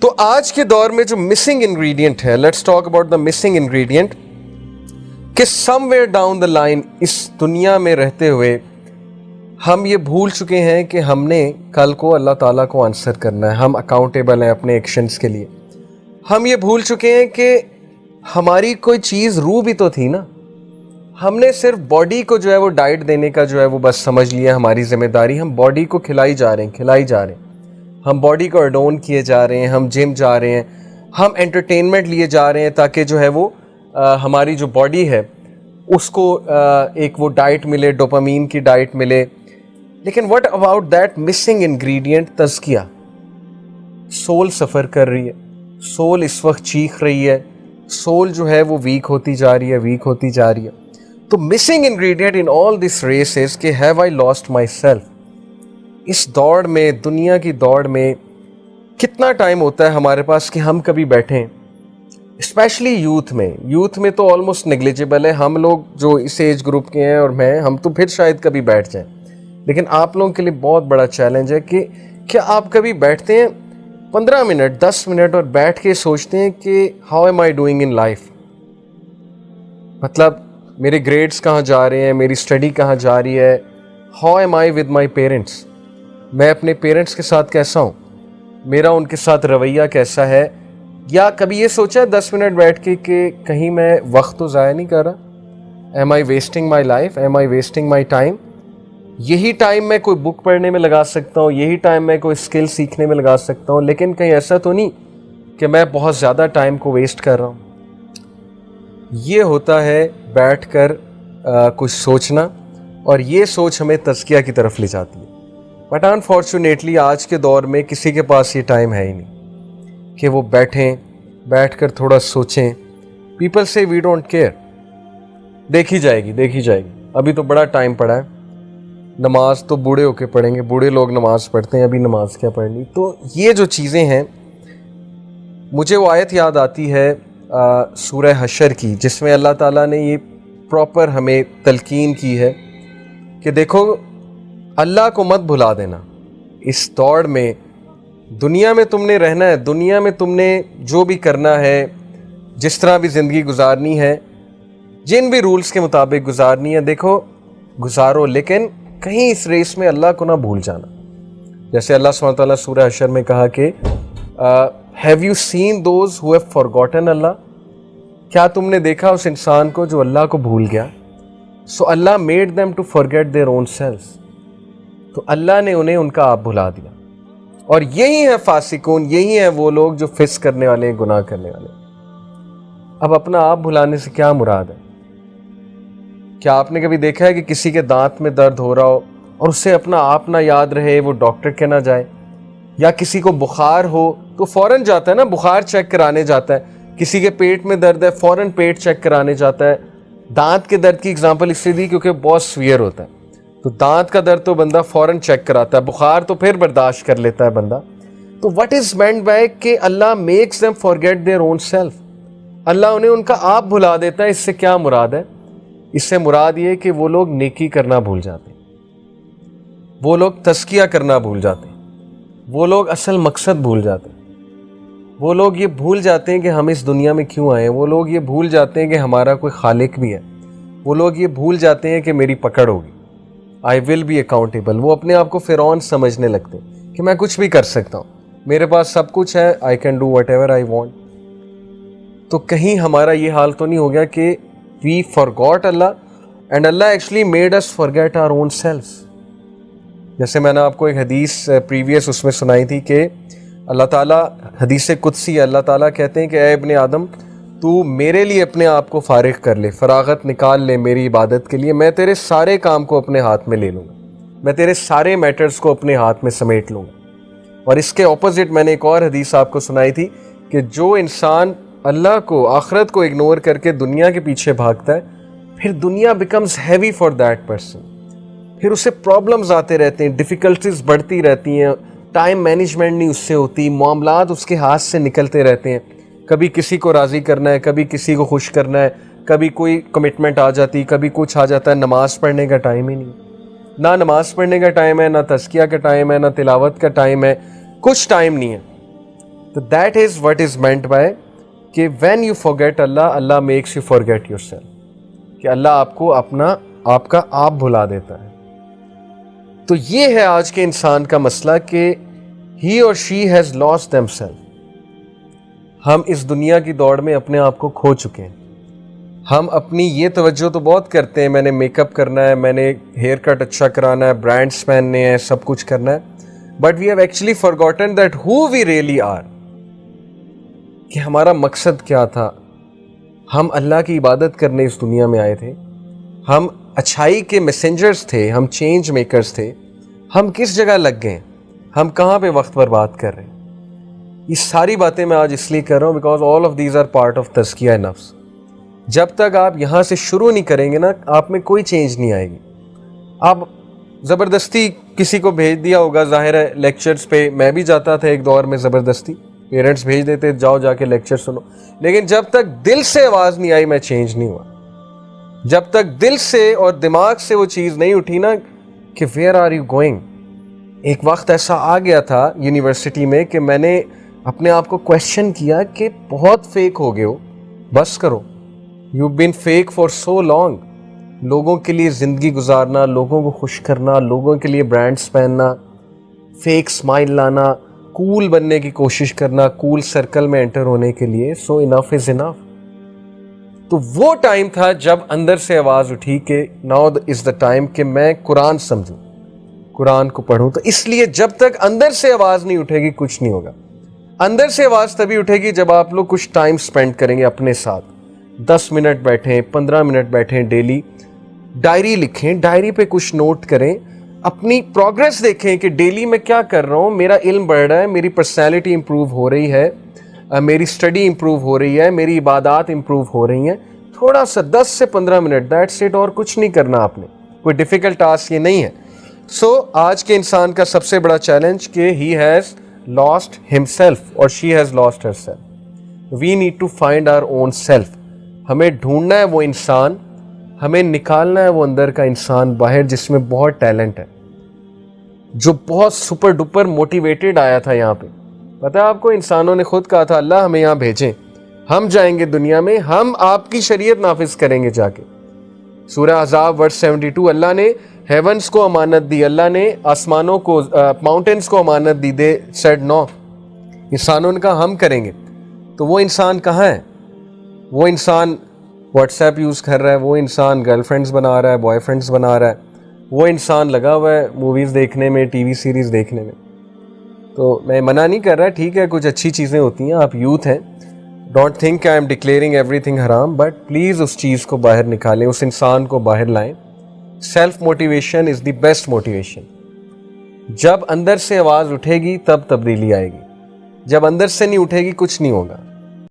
تو آج کے دور میں جو مسنگ انگریڈینٹ ہے, let's talk about the missing ingredient, کہ سم ویئر ڈاؤن دا لائن اس دنیا میں رہتے ہوئے ہم یہ بھول چکے ہیں کہ ہم نے کل کو اللہ تعالیٰ کو آنسر کرنا ہے, ہم اکاؤنٹیبل ہیں اپنے ایکشنز کے لیے. ہم یہ بھول چکے ہیں کہ ہماری کوئی چیز روح بھی تو تھی نا. ہم نے صرف باڈی کو جو ہے وہ ڈائٹ دینے کا جو ہے وہ بس سمجھ لیا ہماری ذمہ داری. ہم باڈی کو کھلائی جا رہے ہیں, ہم باڈی کو اڈون کیے جا رہے ہیں, ہم جم جا رہے ہیں, ہم انٹرٹینمنٹ لیے جا رہے ہیں تاکہ جو ہے وہ ہماری جو باڈی ہے اس کو ایک وہ ڈائٹ ملے, ڈوپامین کی ڈائٹ ملے. لیکن what about that missing ingredient تزکیہ؟ سول سفر کر رہی ہے, سول اس وقت چیخ رہی ہے, سول جو ہے وہ ویک ہوتی جا رہی ہے. تو missing ingredient in all this race is کہ have I lost myself. اس دوڑ میں, دنیا کی دوڑ میں کتنا ٹائم ہوتا ہے ہمارے پاس کہ ہم کبھی بیٹھیں, اسپیشلی یوتھ میں تو آلموسٹ نیگلیجبل ہے. ہم لوگ جو اس ایج گروپ کے ہیں اور ہم تو پھر شاید کبھی بیٹھ جائیں, لیکن آپ لوگوں کے لیے بہت بڑا چیلنج ہے کہ کیا آپ کبھی بیٹھتے ہیں 15 منٹ 10 منٹ اور بیٹھ کے سوچتے ہیں کہ how am I doing in life. مطلب میرے گریڈز کہاں جا رہے ہیں, میری اسٹڈی کہاں جا رہی ہے, how am I with my parents, میں اپنے پیرنٹس کے ساتھ کیسا ہوں, میرا ان کے ساتھ رویہ کیسا ہے. یا کبھی یہ سوچا ہے 10 منٹ بیٹھ کے کہ کہیں میں وقت تو ضائع نہیں کر رہا, am I wasting my life, am I wasting my time. یہی ٹائم میں کوئی بک پڑھنے میں لگا سکتا ہوں, یہی ٹائم میں کوئی اسکل سیکھنے میں لگا سکتا ہوں, لیکن کہیں ایسا تو نہیں کہ میں بہت زیادہ ٹائم کو ویسٹ کر رہا ہوں. یہ ہوتا ہے بیٹھ کر کچھ سوچنا, اور یہ سوچ ہمیں تزکیہ کی طرف لے جاتی ہے. بٹ انفارچونیٹلی آج کے دور میں کسی کے پاس یہ ٹائم ہے ہی نہیں کہ وہ بیٹھ کر تھوڑا سوچیں. پیپل سے وی ڈونٹ کیئر, دیکھی جائے گی, ابھی تو بڑا ٹائم پڑا ہے, نماز تو بوڑھے ہو کے پڑھیں گے, بوڑھے لوگ نماز پڑھتے ہیں, ابھی نماز کیا پڑھنی. تو یہ جو چیزیں ہیں, مجھے وہ آیت یاد آتی ہے سورہ حشر کی, جس میں اللہ تعالیٰ نے یہ پراپر ہمیں تلقین کی ہے کہ دیکھو اللہ کو مت بھلا دینا. اس دوڑ میں دنیا میں تم نے رہنا ہے, دنیا میں تم نے جو بھی کرنا ہے, جس طرح بھی زندگی گزارنی ہے, جن بھی رولز کے مطابق گزارنی ہے, دیکھو گزارو, لیکن کہیں اس ریس میں اللہ کو نہ بھول جانا. جیسے اللہ سبحانہ وتعالیٰ سورہ حشر میں کہا کہ have you seen those who have forgotten اللہ, کیا تم نے دیکھا اس انسان کو جو اللہ کو بھول گیا. سو اللہ made them to forget their own self, تو اللہ نے انہیں ان کا آپ بھلا دیا. اور یہی ہے فاسقون, یہی ہے وہ لوگ جو فسق کرنے والے ہیں, گناہ کرنے والے. اب اپنا آپ بھلانے سے کیا مراد ہے؟ کیا آپ نے کبھی دیکھا ہے کہ کسی کے دانت میں درد ہو رہا ہو اور اسے اپنا آپ نہ یاد رہے, وہ ڈاکٹر کے نہ جائے؟ یا کسی کو بخار ہو تو فوراً جاتا ہے نا, بخار چیک کرانے جاتا ہے. کسی کے پیٹ میں درد ہے, فوراً پیٹ چیک کرانے جاتا ہے. دانت کے درد کی اگزامپل اس لیے دی کیونکہ بہت سویئر ہوتا ہے, تو دانت کا درد تو بندہ فوراً چیک کراتا ہے, بخار تو پھر برداشت کر لیتا ہے بندہ. تو وٹ از مینٹ بائی کہ اللہ makes them forget their own self, اللہ انہیں ان کا آپ بھلا دیتا ہے. اس سے کیا مراد ہے؟ اس سے مراد یہ کہ وہ لوگ نیکی کرنا بھول جاتے ہیں, وہ لوگ تزکیہ کرنا بھول جاتے ہیں, وہ لوگ اصل مقصد بھول جاتے ہیں, وہ لوگ یہ بھول جاتے ہیں کہ ہم اس دنیا میں کیوں آئے ہیں, وہ لوگ یہ بھول جاتے ہیں کہ ہمارا کوئی خالق بھی ہے, وہ لوگ یہ بھول جاتے ہیں کہ میری پکڑ ہوگی, آئی ول بی اکاؤنٹیبل. وہ اپنے آپ کو فرعون سمجھنے لگتے ہیں کہ میں کچھ بھی کر سکتا ہوں, میرے پاس سب کچھ ہے, I can do what ever I want. تو کہیں ہمارا یہ حال تو نہیں ہو گیا کہ we forgot Allah and Allah actually made us forget our own selves. جیسے میں نے آپ کو ایک حدیث پریویس اس میں سنائی تھی کہ اللہ تعالیٰ, حدیث قدسی ہے, اللہ تعالیٰ کہتے ہیں کہ اے ابن آدم, تو میرے لیے اپنے آپ کو فارغ کر لے, فراغت نکال لے میری عبادت کے لیے, میں تیرے سارے کام کو اپنے ہاتھ میں لے لوں گا, میں تیرے سارے میٹرز کو اپنے ہاتھ میں سمیٹ لوں گا. اور اس کے اپوزٹ میں نے ایک اور حدیث آپ کو سنائی تھی کہ جو انسان اللہ کو, آخرت کو اگنور کر کے دنیا کے پیچھے بھاگتا ہے, پھر دنیا becomes heavy for that person, پھر اسے پرابلمز آتے رہتے ہیں, ڈیفیکلٹیز بڑھتی رہتی ہیں, ٹائم مینجمنٹ نہیں اس سے ہوتی, معاملات اس کے ہاتھ سے نکلتے رہتے ہیں. کبھی کسی کو راضی کرنا ہے, کبھی کسی کو خوش کرنا ہے, کبھی کوئی کمٹمنٹ آ جاتی, کبھی کچھ آ جاتا ہے. نماز پڑھنے کا ٹائم ہی نہیں, نہ نماز پڑھنے کا ٹائم ہے, نہ تزکیہ کا ٹائم ہے, نہ تلاوت کا ٹائم ہے, کچھ ٹائم نہیں ہے. تو that is what is meant by کہ وین یو فارگیٹ اللہ، اللہ makes you forget yourself, کہ اللہ آپ کو آپ کا آپ بھلا دیتا ہے. تو یہ ہے آج کے انسان کا مسئلہ کہ ہی اور she has last them self. ہم اس دنیا کی دوڑ میں اپنے آپ کو کھو چکے ہیں. ہم اپنی یہ توجہ تو بہت کرتے ہیں، میں نے میک اپ کرنا ہے، میں نے ہیئر کٹ اچھا کرانا ہے، برانڈس پہننے ہیں، سب کچھ کرنا ہے، but we have actually forgotten that who we really are, کہ ہمارا مقصد کیا تھا. ہم اللہ کی عبادت کرنے اس دنیا میں آئے تھے، ہم اچھائی کے میسنجرز تھے، ہم چینج میکرز تھے. ہم کس جگہ لگ گئے، ہم کہاں پہ وقت برباد کر رہے ہیں. یہ ساری باتیں میں آج اس لیے کر رہا ہوں because all of these are part of تزکیہ نفس. جب تک آپ یہاں سے شروع نہیں کریں گے نا، آپ میں کوئی چینج نہیں آئے گی. آپ زبردستی کسی کو بھیج دیا ہوگا، ظاہر ہے لیکچرز پہ میں بھی جاتا تھا ایک دور میں، زبردستی پیرنٹس بھیج دیتے جاؤ جا کے لیکچر سنو، لیکن جب تک دل سے آواز نہیں آئی میں چینج نہیں ہوا. جب تک دل سے اور دماغ سے وہ چیز نہیں اٹھی نا کہ ویئر آر یو گوئنگ. ایک وقت ایسا آ گیا تھا یونیورسٹی میں کہ میں نے اپنے آپ کو کویشچن کیا کہ بہت فیک ہو گئے ہو، بس کرو. You been fake for so long. لوگوں کے لیے زندگی گزارنا، لوگوں کو خوش کرنا، لوگوں کے لیے برانڈس پہننا، فیک اسمائل لانا، کول بننے کی کوشش کرنا، کول سرکل میں انٹر ہونے کے لیے. سو انف از انف. تو وہ ٹائم تھا جب اندر سے آواز اٹھی کہ ناؤ از دا ٹائم کہ میں قرآن سمجھوں، قرآن کو پڑھوں. تو اس لیے جب تک اندر سے آواز نہیں اٹھے گی کچھ نہیں ہوگا. اندر سے آواز تبھی اٹھے گی جب آپ لوگ کچھ ٹائم سپینڈ کریں گے اپنے ساتھ. 10 منٹ بیٹھیں، 15 منٹ بیٹھیں ڈیلی، ڈائری لکھیں، ڈائری پہ کچھ نوٹ کریں، اپنی پروگرس دیکھیں کہ ڈیلی میں کیا کر رہا ہوں، میرا علم بڑھ رہا ہے، میری پرسنالٹی امپروو ہو رہی ہے، میری اسٹڈی امپروو ہو رہی ہے، میری عبادات امپروو ہو رہی ہیں. تھوڑا سا 10 سے 15 منٹ، دیٹس اٹ. اور کچھ نہیں کرنا آپ نے، کوئی ڈیفیکلٹ ٹاسک یہ نہیں ہے. سو آج کے انسان کا سب سے بڑا چیلنج کہ ہی ہیز لاسٹ ہمسیلف اور she has lost herself. We need to find our own self. ہمیں ڈھونڈنا ہے وہ انسان، ہمیں نکالنا ہے وہ اندر کا انسان باہر جس میں بہت ٹیلنٹ ہے، جو بہت سپر ڈپر موٹیویٹڈ آیا تھا یہاں پہ. پتہ ہے آپ کو، انسانوں نے خود کہا تھا اللہ ہمیں یہاں بھیجیں، ہم جائیں گے دنیا میں، ہم آپ کی شریعت نافذ کریں گے جا کے. سورہ احزاب ورس 72. اللہ نے ہیونس کو امانت دی، اللہ نے آسمانوں کو، ماؤنٹینس کو امانت دی. They said no. انسانوں نے کہا ہم کریں گے. تو وہ انسان کہاں ہے؟ وہ انسان واٹس ایپ یوز کر رہا ہے، وہ انسان گرل فرینڈز بنا رہا ہے، بوائے فرینڈز بنا رہا ہے، وہ انسان لگا ہوا ہے موویز دیکھنے میں، ٹی وی سیریز دیکھنے میں. تو میں منع نہیں کر رہا، ٹھیک ہے کچھ اچھی چیزیں ہوتی ہیں، آپ یوتھ ہیں، don't think I am declaring every thing حرام، بٹ پلیز اس چیز کو باہر نکالیں، اس انسان کو باہر لائیں. Self motivation is the best motivation. جب اندر سے آواز اٹھے گی تب تبدیلی آئے گی، جب اندر سے نہیں اٹھے گی کچھ نہیں ہوگا.